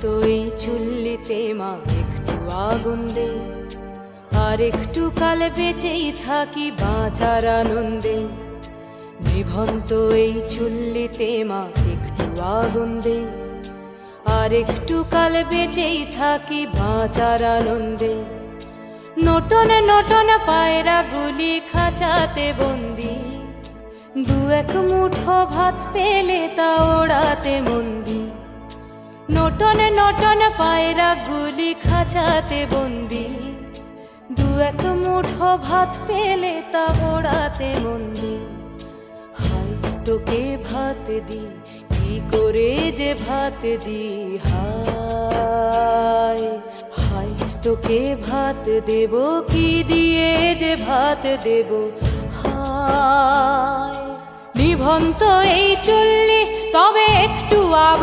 নিভন্ত এই চুল্লিতে মা একটু আগুন দে, আর একটু কাল বেঁচেই থাকি বাঁচার আনন্দে। নিভন্ত এই চুল্লিতে মা একটু আগুন দে, আর একটু কাল বেঁচেই থাকি বাঁচার আনন্দে। নটন নটন পায়রা গুলি খাঁচাতে বন্দি, দু এক মুঠো ভাত পেলে তা ওড়াতে মন্দি। নটন নটন পায়রা গুলি খাঁচাতে বন্দি, দু এক মুঠো ভাত পেলে তা ওড়াতে মন্দি। হায় তোকে ভাত দি, কি করে যে ভাত দি, হায় হায় তোকে ভাত দেব, কি দিয়ে যে ভাত দেব, হায়। নিভন্ত এই চুল্লি তবে একটু আগুন